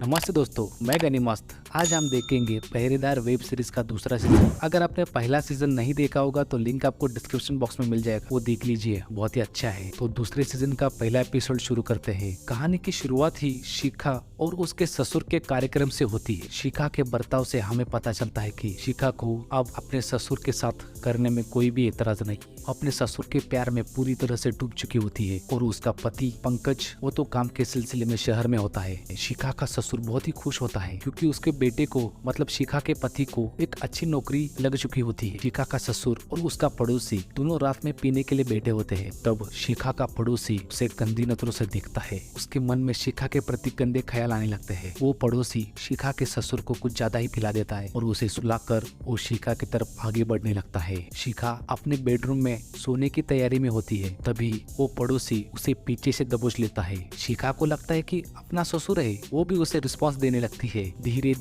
नमस्ते दोस्तों, मैं गनी मस्त। आज हम देखेंगे पहरेदार वेब सीरीज का दूसरा सीजन। अगर आपने पहला सीजन नहीं देखा होगा तो लिंक आपको डिस्क्रिप्शन बॉक्स में मिल जाएगा, वो देख लीजिए, बहुत ही अच्छा है। तो दूसरे सीजन का पहला एपिसोड शुरू करते हैं। कहानी की शुरुआत ही शिखा और उसके ससुर के कार्यक्रम से होती है। शिखा के बर्ताव से हमें पता चलता है कि शिखा को अब अपने ससुर के साथ करने में कोई भी एतराज नहीं, अपने ससुर के प्यार में पूरी तरह से डूब चुकी होती है। और उसका पति पंकज वो तो काम के सिलसिले में शहर में होता है। शिखा का ससुर बहुत ही खुश होता है क्योंकि उसके बेटे को मतलब शिखा के पति को एक अच्छी नौकरी लग चुकी होती है। शिखा का ससुर और उसका पड़ोसी दोनों रात में पीने के लिए बैठे होते हैं। तब शिखा का पड़ोसी उसे गंदी नजरों से देखता है। उसके मन में शिखा के प्रति गंदे ख्याल आने लगते हैं। वो पड़ोसी शिखा के ससुर को कुछ ज्यादा ही पिला देता है और उसे सुलाकर वो शिखा की तरफ आगे बढ़ने लगता है। शिखा अपने बेडरूम में सोने की तैयारी में होती है, तभी वो पड़ोसी उसे पीछे से दबोच लेता है। शिखा को लगता है कि अपना ससुर है, वो भी उसे रिस्पॉन्स देने लगती है। धीरे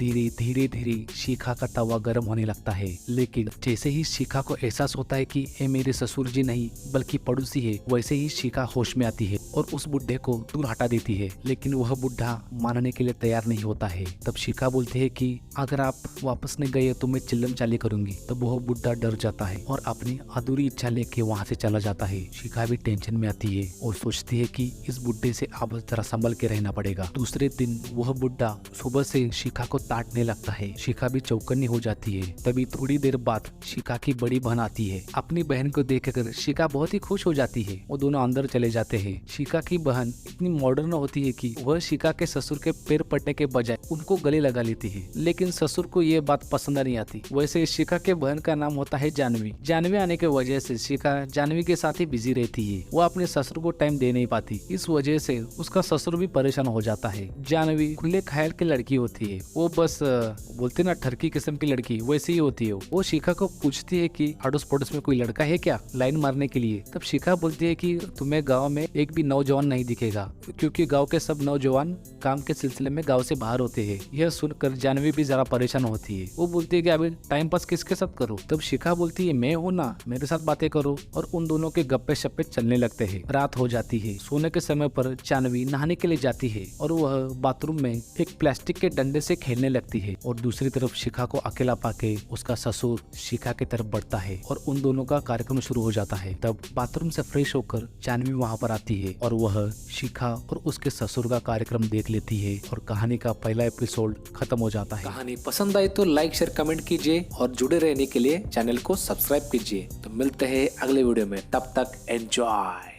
धीरे शिखा का तवा गर्म होने लगता है, लेकिन जैसे ही शिखा को एहसास होता है कि ये मेरे ससुर जी नहीं बल्कि पड़ोसी है, वैसे ही शिखा होश में आती है और उस बुढ़े को दूर हटा देती है। लेकिन वह बुढ़ा मानने के लिए तैयार नहीं होता है। तब शिखा बोलती है कि अगर आप वापस नहीं गए तो मैं चिल्लम चाली करूंगी। तब वह बुढ़ा डर जाता है और अपनी अधूरी इच्छा लेके वहाँ से चला जाता है। शिखा भी टेंशन में आती है और सोचती है कि इस बुढ़े से अब जरा संभल के रहना पड़ेगा। दूसरे दिन वह बुढ़ा सुबह से शिखा को ताड़ने लगता है। शिखा भी चौकन्नी हो जाती है। तभी थोड़ी देर बाद शिखा की बड़ी बहन आती है। अपनी बहन को देखकर शिखा बहुत ही खुश हो जाती है। वो दोनों अंदर चले जाते हैं। शिखा की बहन इतनी मॉडर्न होती है कि वह शिखा के ससुर के पैर पटने के बजाय उनको गले लगा लेती है, लेकिन ससुर को ये बात पसंद नहीं आती। वैसे शिखा के बहन का नाम होता है जानवी। जानवी आने के वजह से शिखा जानवी के साथ ही बिजी रहती है। वो अपने ससुर को टाइम दे नहीं पाती। इस वजह से उसका ससुर भी परेशान हो जाता है। जानवी खुले ख्याल की लड़की होती है। वो बस बोलते ना ठरकी किस्म की लड़की वैसी ही होती है। वो शिखा को पूछती है कि अड़ोस पड़ोस में कोई लड़का है क्या लाइन मारने के लिए। तब शिखा बोलती है कि तुम्हें गाँव में एक भी नौजवान नहीं दिखेगा क्योंकि गाँव के सब नौजवान काम के सिलसिले में गाँव से बाहर होते हैं। यह सुनकर जानवी भी जरा परेशान होती है। वो बोलती है कि अभी टाइम पास किसके साथ करो। तब शिखा बोलती है मैं हूँ ना, मेरे साथ बातें करो। और उन दोनों के गप्पे शप्पे चलने लगते हैं। रात हो जाती है। सोने के समय पर जानवी नहाने के लिए जाती है और वह बाथरूम में एक प्लास्टिक के डंडे से खेलने लगती है। और दूसरी तरफ शिखा को अकेला पाके उसका ससुर शिखा की तरफ बढ़ता है और उन दोनों का कार्यक्रम शुरू हो जाता है। तब बाथरूम से फ्रेश होकर जानवी वहाँ पर आती है और वह शिखा और उसके ससुर का कार्यक्रम देख लेती है और कहानी का पहला एपिसोड खत्म हो जाता है। कहानी पसंद आई तो लाइक शेयर कमेंट कीजिए और जुड़े रहने के लिए चैनल को सब्सक्राइब कीजिए। तो मिलते हैं अगले वीडियो में, तब तक एंजॉय।